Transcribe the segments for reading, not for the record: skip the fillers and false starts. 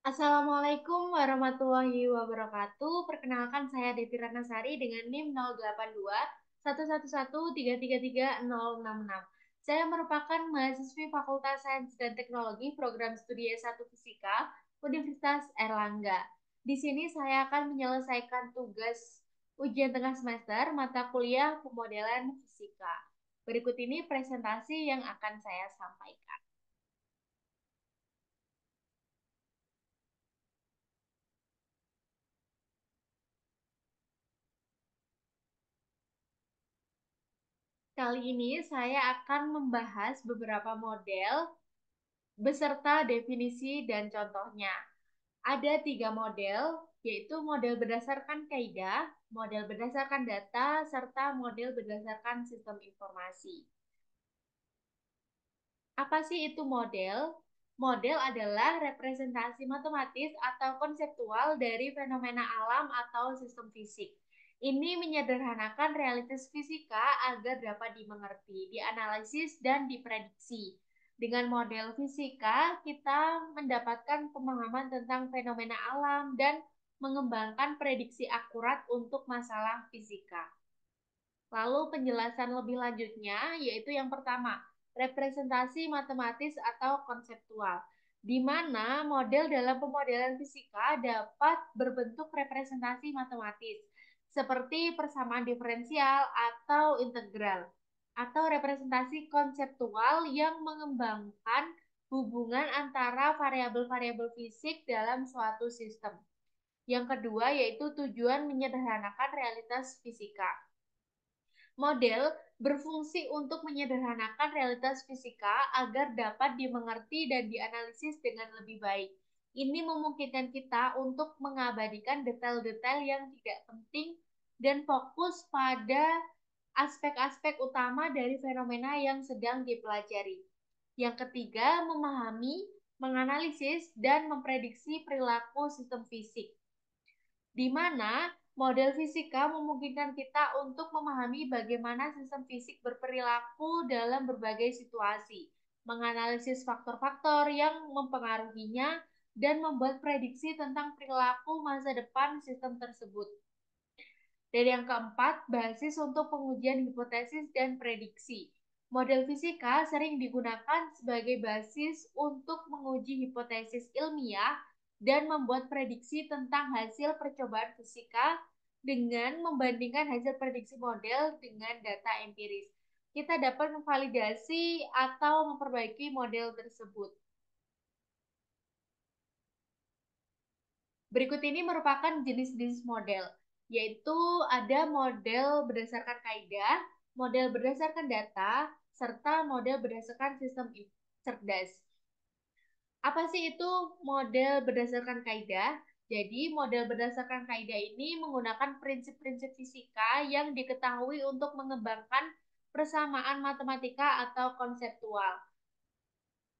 Assalamualaikum warahmatullahi wabarakatuh. Perkenalkan saya Devi Ratnasari dengan NIM 082111333066. Saya merupakan mahasiswi Fakultas Sains dan Teknologi Program Studi S1 Fisika Universitas Erlangga. Di sini saya akan menyelesaikan tugas ujian tengah semester mata kuliah pemodelan fisika. Berikut ini presentasi yang akan saya sampaikan. Kali ini saya akan membahas beberapa model beserta definisi dan contohnya. Ada tiga model, yaitu model berdasarkan kaidah, model berdasarkan data, serta model berdasarkan sistem informasi. Apa sih itu model? Model adalah representasi matematis atau konseptual dari fenomena alam atau sistem fisik. Ini menyederhanakan realitas fisika agar dapat dimengerti, dianalisis, dan diprediksi. Dengan model fisika, kita mendapatkan pemahaman tentang fenomena alam dan mengembangkan prediksi akurat untuk masalah fisika. Lalu penjelasan lebih lanjutnya yaitu yang pertama, representasi matematis atau konseptual, di mana model dalam pemodelan fisika dapat berbentuk representasi matematis, seperti persamaan diferensial atau integral, atau representasi konseptual yang mengembangkan hubungan antara variabel-variabel fisik dalam suatu sistem. Yang kedua yaitu tujuan menyederhanakan realitas fisika. Model berfungsi untuk menyederhanakan realitas fisika agar dapat dimengerti dan dianalisis dengan lebih baik. Ini memungkinkan kita untuk mengabadikan detail-detail yang tidak penting dan fokus pada aspek-aspek utama dari fenomena yang sedang dipelajari. Yang ketiga, memahami, menganalisis, dan memprediksi perilaku sistem fisik, di mana model fisika memungkinkan kita untuk memahami bagaimana sistem fisik berperilaku dalam berbagai situasi, menganalisis faktor-faktor yang mempengaruhinya, dan membuat prediksi tentang perilaku masa depan sistem tersebut. Dan yang keempat, basis untuk pengujian hipotesis dan prediksi. Model fisika sering digunakan sebagai basis untuk menguji hipotesis ilmiah dan membuat prediksi tentang hasil percobaan fisika dengan membandingkan hasil prediksi model dengan data empiris. Kita dapat memvalidasi atau memperbaiki model tersebut. Berikut ini merupakan jenis-jenis model, yaitu ada model berdasarkan kaidah, model berdasarkan data, serta model berdasarkan sistem cerdas. Apa sih itu model berdasarkan kaidah? Jadi, model berdasarkan kaidah ini menggunakan prinsip-prinsip fisika yang diketahui untuk mengembangkan persamaan matematika atau konseptual.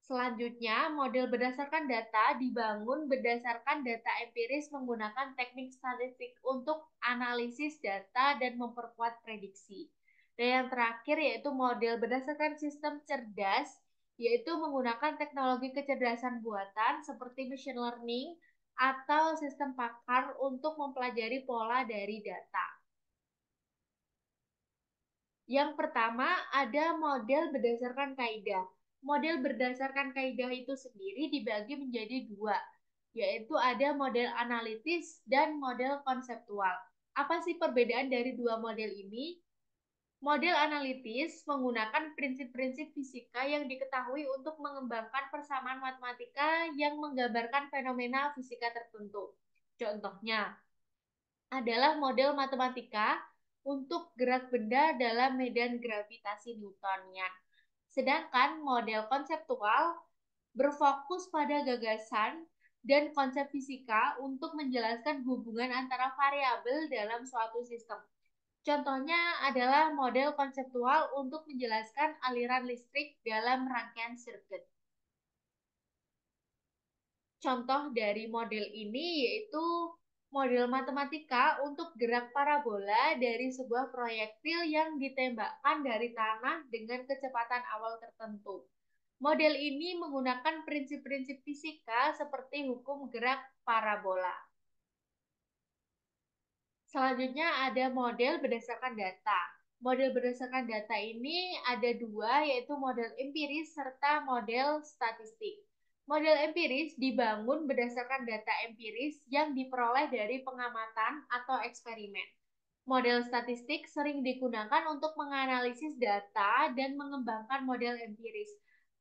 Selanjutnya, model berdasarkan data dibangun berdasarkan data empiris menggunakan teknik statistik untuk analisis data dan memperkuat prediksi. Dan yang terakhir yaitu model berdasarkan sistem cerdas, yaitu menggunakan teknologi kecerdasan buatan seperti machine learning atau sistem pakar untuk mempelajari pola dari data. Yang pertama ada model berdasarkan kaidah. Model berdasarkan kaidah itu sendiri dibagi menjadi dua, yaitu ada model analitis dan model konseptual. Apa sih perbedaan dari dua model ini? Model analitis menggunakan prinsip-prinsip fisika yang diketahui untuk mengembangkan persamaan matematika yang menggambarkan fenomena fisika tertentu. Contohnya adalah model matematika untuk gerak benda dalam medan gravitasi Newtonian. Sedangkan model konseptual berfokus pada gagasan dan konsep fisika untuk menjelaskan hubungan antara variabel dalam suatu sistem. Contohnya adalah model konseptual untuk menjelaskan aliran listrik dalam rangkaian sirkuit. Contoh dari model ini yaitu model matematika untuk gerak parabola dari sebuah proyektil yang ditembakkan dari tanah dengan kecepatan awal tertentu. Model ini menggunakan prinsip-prinsip fisika seperti hukum gerak parabola. Selanjutnya ada model berdasarkan data. Model berdasarkan data ini ada dua, yaitu model empiris serta model statistik. Model empiris dibangun berdasarkan data empiris yang diperoleh dari pengamatan atau eksperimen. Model statistik sering digunakan untuk menganalisis data dan mengembangkan model empiris.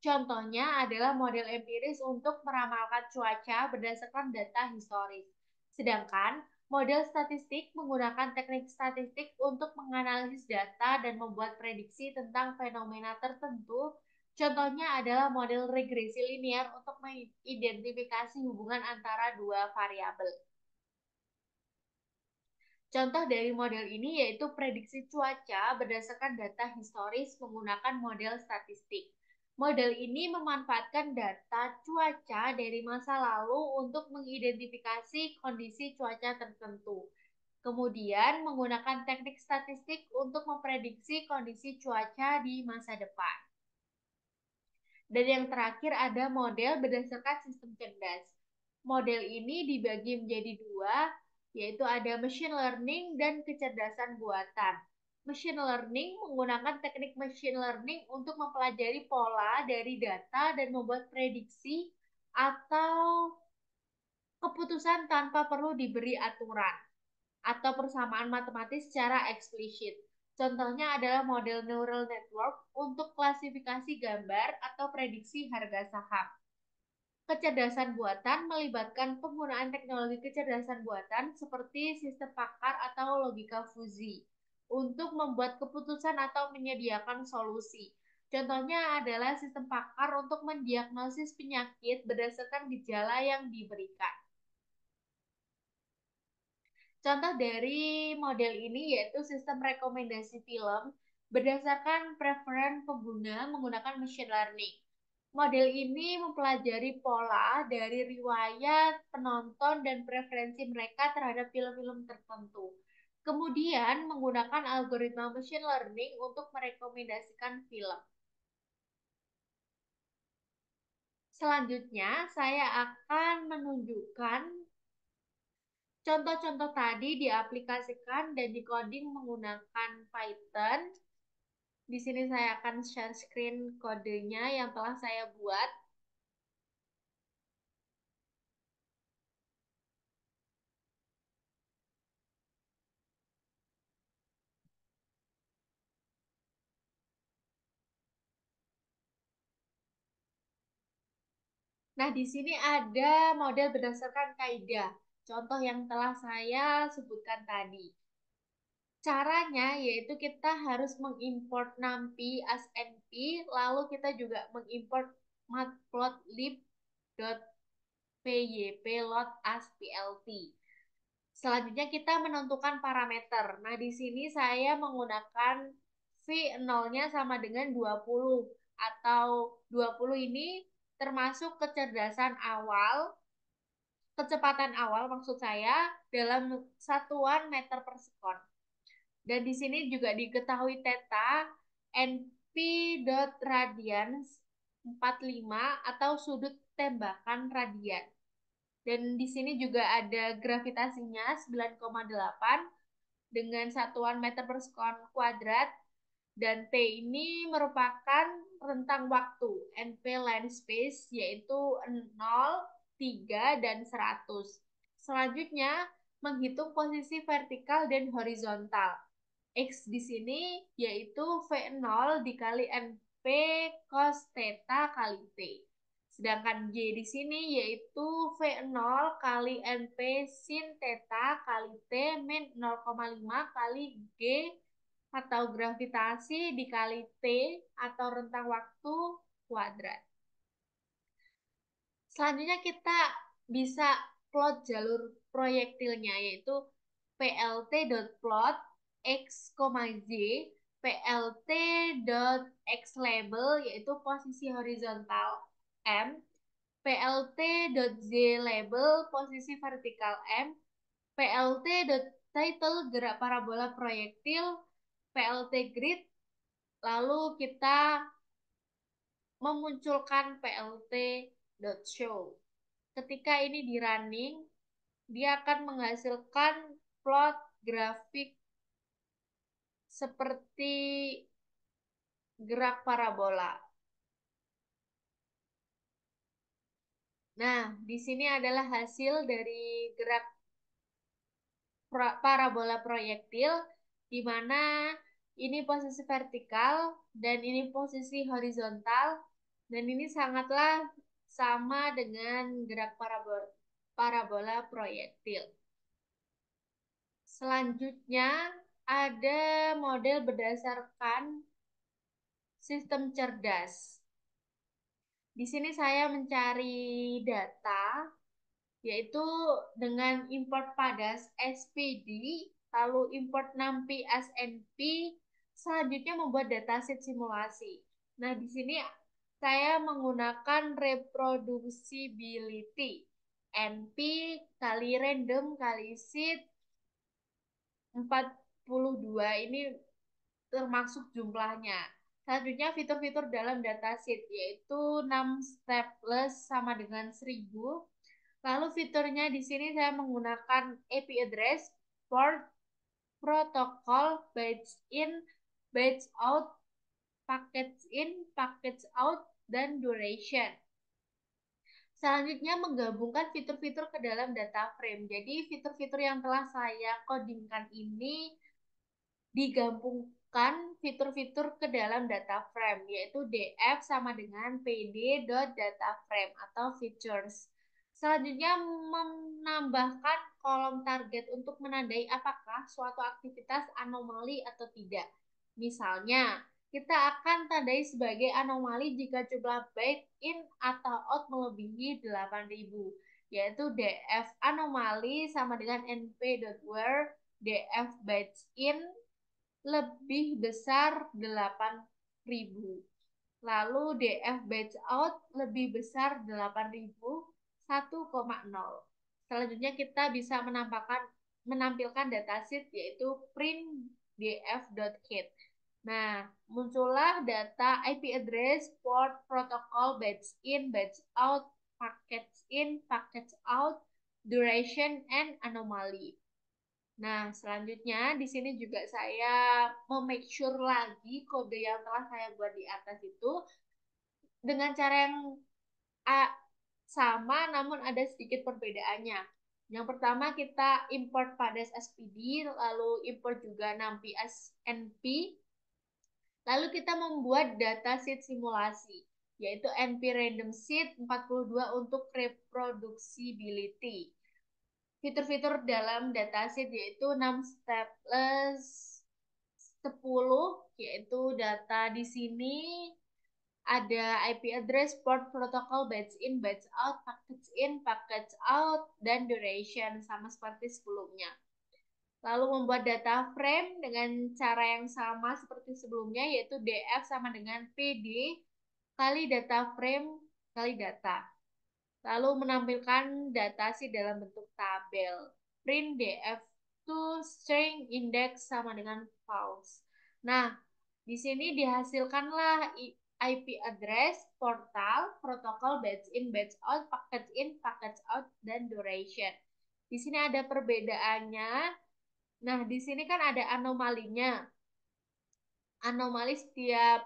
Contohnya adalah model empiris untuk meramalkan cuaca berdasarkan data historis. Sedangkan model statistik menggunakan teknik statistik untuk menganalisis data dan membuat prediksi tentang fenomena tertentu. Contohnya adalah model regresi linear untuk mengidentifikasi hubungan antara dua variabel. Contoh dari model ini yaitu prediksi cuaca berdasarkan data historis menggunakan model statistik. Model ini memanfaatkan data cuaca dari masa lalu untuk mengidentifikasi kondisi cuaca tertentu. Kemudian menggunakan teknik statistik untuk memprediksi kondisi cuaca di masa depan. Dan yang terakhir ada model berdasarkan sistem cerdas. Model ini dibagi menjadi dua, yaitu ada machine learning dan kecerdasan buatan. Machine learning menggunakan teknik machine learning untuk mempelajari pola dari data dan membuat prediksi atau keputusan tanpa perlu diberi aturan atau persamaan matematis secara eksplisit. Contohnya adalah model neural network untuk klasifikasi gambar atau prediksi harga saham. Kecerdasan buatan melibatkan penggunaan teknologi kecerdasan buatan seperti sistem pakar atau logika fuzi untuk membuat keputusan atau menyediakan solusi. Contohnya adalah sistem pakar untuk mendiagnosis penyakit berdasarkan gejala yang diberikan. Contoh dari model ini yaitu sistem rekomendasi film berdasarkan preferensi pengguna menggunakan machine learning. Model ini mempelajari pola dari riwayat penonton dan preferensi mereka terhadap film-film tertentu. Kemudian menggunakan algoritma machine learning untuk merekomendasikan film. Selanjutnya, saya akan menunjukkan contoh-contoh tadi diaplikasikan dan dikoding menggunakan Python. Di sini saya akan share screen kodenya yang telah saya buat. Nah, di sini ada model berdasarkan kaidah. Contoh yang telah saya sebutkan tadi. Caranya yaitu kita harus mengimport numpy as np, lalu kita juga mengimport matplotlib.pyplot as plt. Selanjutnya kita menentukan parameter. Nah, di sini saya menggunakan V0-nya sama dengan 20 atau 20 ini termasuk kecerdasan awal, kecepatan awal maksud saya dalam satuan meter per sekon. Dan di sini juga diketahui theta np.radians 45 atau sudut tembakan radian. Dan di sini juga ada gravitasinya 9,8 dengan satuan meter per sekon kuadrat. Dan T ini merupakan rentang waktu, NP line space, yaitu 0, 3, dan 100. Selanjutnya, menghitung posisi vertikal dan horizontal. X di sini yaitu V0 dikali NP cos theta kali T. Sedangkan Y di sini yaitu V0 kali NP sin theta kali T min 0,5 kali G atau gravitasi dikali T atau rentang waktu kuadrat. Selanjutnya kita bisa plot jalur proyektilnya yaitu plt.plot x, z, plt.x-label yaitu posisi horizontal M, plt.z-label posisi vertikal M, plt.title gerak parabola proyektil, plt grid, lalu kita memunculkan plt.show. Ketika ini di running, dia akan menghasilkan plot grafik seperti gerak parabola. Nah, di sini adalah hasil dari gerak parabola proyektil, di mana ini posisi vertikal dan ini posisi horizontal, dan ini sangatlah sama dengan gerak parabola proyektil. Selanjutnya ada model berdasarkan sistem cerdas. Di sini saya mencari data, yaitu dengan import padas SPD, lalu import NumPy SNP, selanjutnya membuat dataset simulasi. Nah, di sini saya menggunakan reproducibility, NP kali random kali seed 42, ini termasuk jumlahnya. Selanjutnya fitur-fitur dalam datasheet, yaitu 6 stateless sama dengan 1000. Lalu fiturnya di sini saya menggunakan IP address, port, protokol, batch in, batch out, package in, package out, dan duration. Selanjutnya menggabungkan fitur-fitur ke dalam data frame. Jadi fitur-fitur yang telah saya codingkan ini digabungkan fitur-fitur ke dalam data frame, yaitu df sama dengan pd.dataframe atau features. Selanjutnya menambahkan kolom target untuk menandai apakah suatu aktivitas anomali atau tidak. Misalnya, kita akan tandai sebagai anomali jika jumlah byte in atau out melebihi 8000, yaitu df anomali sama dengan np.where df bytes in lebih besar 8000. Lalu df batch out lebih besar 8000 1,0. Selanjutnya kita bisa menampilkan datasheet, yaitu print df.get. Nah, muncullah data IP address, port, protokol, batch in, batch out, package in, package out, duration, and anomaly. Nah, selanjutnya di sini juga saya make sure lagi kode yang telah saya buat di atas itu dengan cara yang sama, namun ada sedikit perbedaannya. Yang pertama kita import padas SPD, lalu import juga NumPy SNP, lalu kita membuat dataset simulasi, yaitu NP random seed 42 untuk reproducibility. Fitur-fitur dalam dataset yaitu 6 stepless 10, yaitu data di sini ada IP address, port, protokol, batch in, batch out, package in, package out, dan duration sama seperti sebelumnya. Lalu membuat data frame dengan cara yang sama seperti sebelumnya, yaitu df sama dengan pd kali data frame kali data. Lalu menampilkan data sih dalam bentuk tabel. Print df to string index sama dengan false. Nah, di sini dihasilkanlah IP address, portal, protokol, batch in, batch out, package in, package out, dan duration. Di sini ada perbedaannya. Nah, di sini kan ada anomalinya. Anomali setiap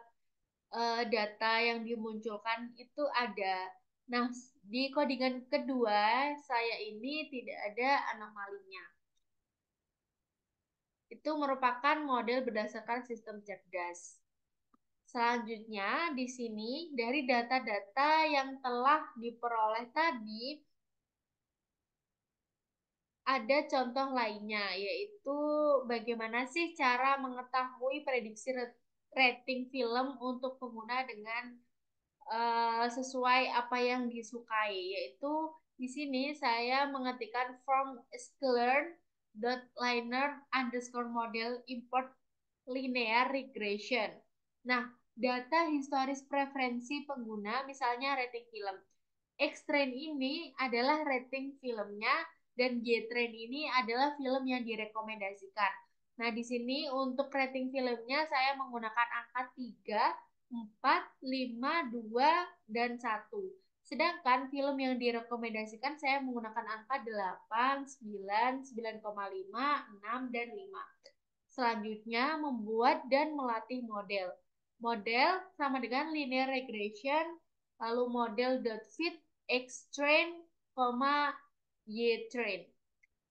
data yang dimunculkan itu ada. Nah, di codingan kedua saya ini tidak ada anomalinya. Itu merupakan model berdasarkan sistem cerdas. Selanjutnya, di sini dari data-data yang telah diperoleh tadi, ada contoh lainnya, yaitu bagaimana sih cara mengetahui prediksi rating film untuk pengguna dengan sesuai apa yang disukai, yaitu di sini saya mengetikkan from sklearn.liner underscore model import linear regression. Nah, data historis preferensi pengguna, misalnya rating film. X-Train ini adalah rating filmnya dan Y-Train ini adalah film yang direkomendasikan. Nah, di sini untuk rating filmnya saya menggunakan angka 3 4, 5, 2, dan 1. Sedangkan film yang direkomendasikan saya menggunakan angka 8, 9, 9,5, 6, dan 5. Selanjutnya, membuat dan melatih model. Model sama dengan linear regression, lalu model dot fit, X train, Y train.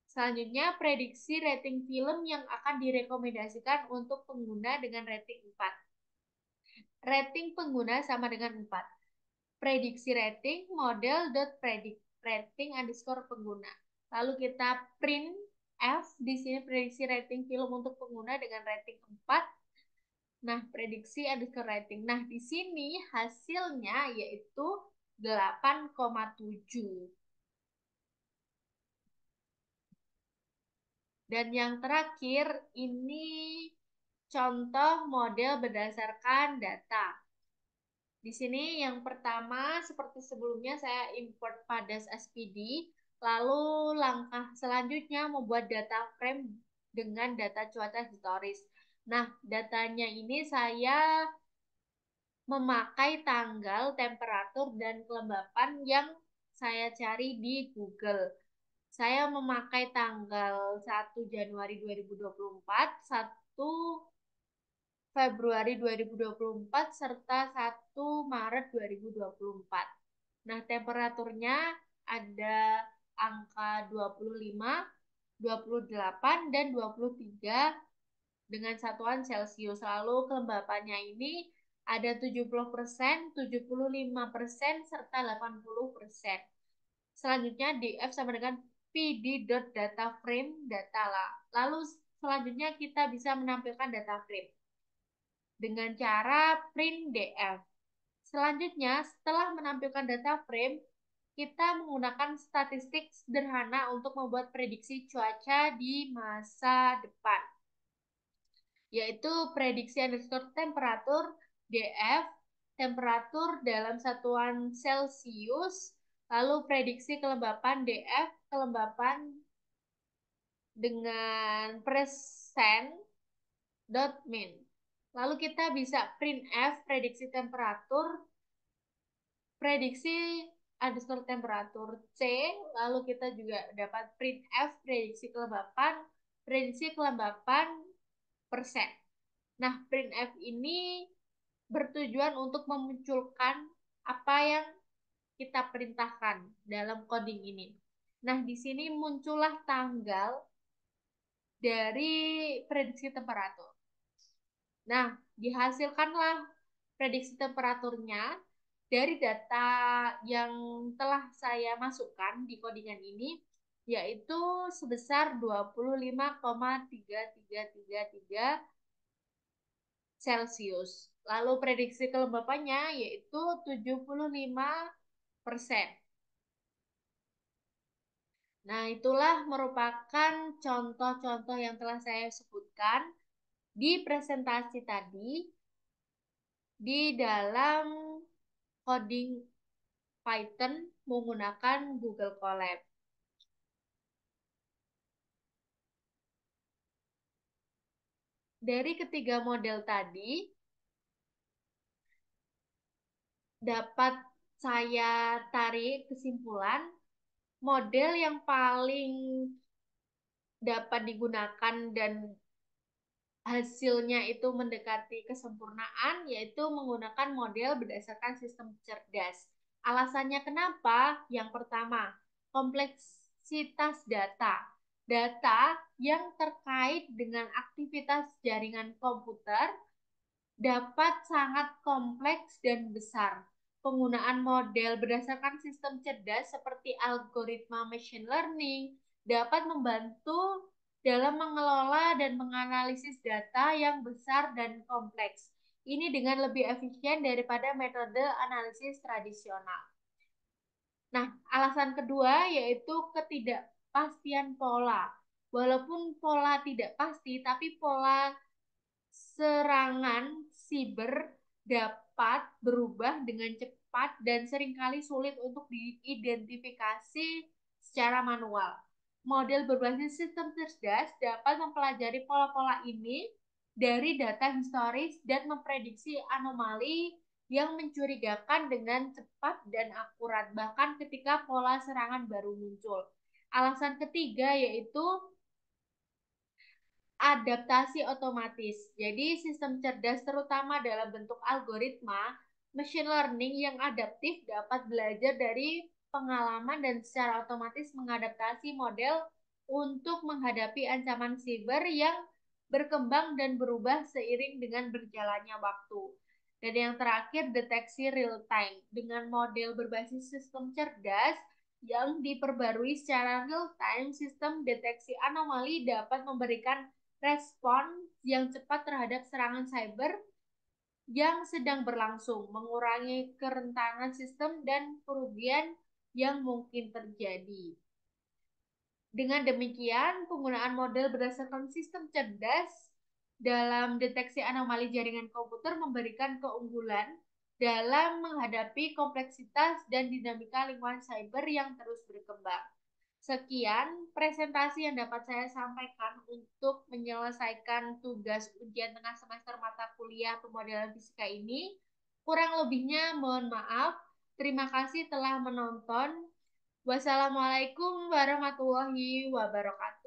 Selanjutnya, prediksi rating film yang akan direkomendasikan untuk pengguna dengan rating 4. Rating pengguna sama dengan 4. Prediksi rating model dot predict rating underscore pengguna. Lalu kita print F di sini prediksi rating film untuk pengguna dengan rating 4. Nah, prediksi underscore rating. Nah, di sini hasilnya yaitu 8,7. Dan yang terakhir ini contoh model berdasarkan data. Di sini yang pertama seperti sebelumnya saya import Padas SPD, lalu langkah selanjutnya membuat data frame dengan data cuaca historis. Nah, datanya ini saya memakai tanggal, temperatur, dan kelembapan yang saya cari di Google. Saya memakai tanggal 1 Januari 2024, 1 Februari 2024, serta 1 Maret 2024. Nah, temperaturnya ada angka 25, 28, dan 23 dengan satuan Celcius. Lalu kelembapannya ini ada 70%, 75%, serta 80%. Selanjutnya df sama dengan pd.dataframe data lah. Lalu selanjutnya kita bisa menampilkan data frame dengan cara print df. Selanjutnya, setelah menampilkan data frame, kita menggunakan statistik sederhana untuk membuat prediksi cuaca di masa depan, yaitu prediksi underscore temperatur df, temperatur dalam satuan Celcius, lalu prediksi kelembapan df, kelembapan dengan persen dot min. Lalu kita bisa print f prediksi temperatur, prediksi underscore temperatur C, lalu kita juga dapat print f prediksi kelembapan persen. Nah, printf ini bertujuan untuk memunculkan apa yang kita perintahkan dalam coding ini. Nah, di sini muncullah tanggal dari prediksi temperatur. Nah, dihasilkanlah prediksi temperaturnya dari data yang telah saya masukkan di codingan ini, yaitu sebesar 25,3333 Celcius. Lalu prediksi kelembapannya yaitu 75%. Nah, itulah merupakan contoh-contoh yang telah saya sebutkan di presentasi tadi di dalam coding Python menggunakan Google Colab. Dari ketiga model tadi, dapat saya tarik kesimpulan, model yang paling dapat digunakan dan hasilnya itu mendekati kesempurnaan, yaitu menggunakan model berdasarkan sistem cerdas. Alasannya kenapa? Yang pertama, kompleksitas data. Data yang terkait dengan aktivitas jaringan komputer dapat sangat kompleks dan besar. Penggunaan model berdasarkan sistem cerdas seperti algoritma machine learning dapat membantu dalam mengelola dan menganalisis data yang besar dan kompleks. Ini dengan lebih efisien daripada metode analisis tradisional. Nah, alasan kedua yaitu ketidakpastian pola. Walaupun pola tidak pasti, tapi pola serangan siber dapat berubah dengan cepat dan seringkali sulit untuk diidentifikasi secara manual. Model berbasis sistem cerdas dapat mempelajari pola-pola ini dari data historis dan memprediksi anomali yang mencurigakan dengan cepat dan akurat, bahkan ketika pola serangan baru muncul. Alasan ketiga yaitu adaptasi otomatis. Jadi sistem cerdas terutama dalam bentuk algoritma machine learning yang adaptif dapat belajar dari pengalaman dan secara otomatis mengadaptasi model untuk menghadapi ancaman siber yang berkembang dan berubah seiring dengan berjalannya waktu. Dan yang terakhir, deteksi real time. Dengan model berbasis sistem cerdas yang diperbarui secara real time, sistem deteksi anomali dapat memberikan respon yang cepat terhadap serangan cyber yang sedang berlangsung, mengurangi kerentanan sistem dan kerugian yang mungkin terjadi. Dengan demikian, penggunaan model berdasarkan sistem cerdas dalam deteksi anomali jaringan komputer memberikan keunggulan dalam menghadapi kompleksitas dan dinamika lingkungan cyber yang terus berkembang. Sekian presentasi yang dapat saya sampaikan untuk menyelesaikan tugas ujian tengah semester mata kuliah pemodelan fisika ini. Kurang lebihnya mohon maaf. Terima kasih telah menonton. Wassalamualaikum warahmatullahi wabarakatuh.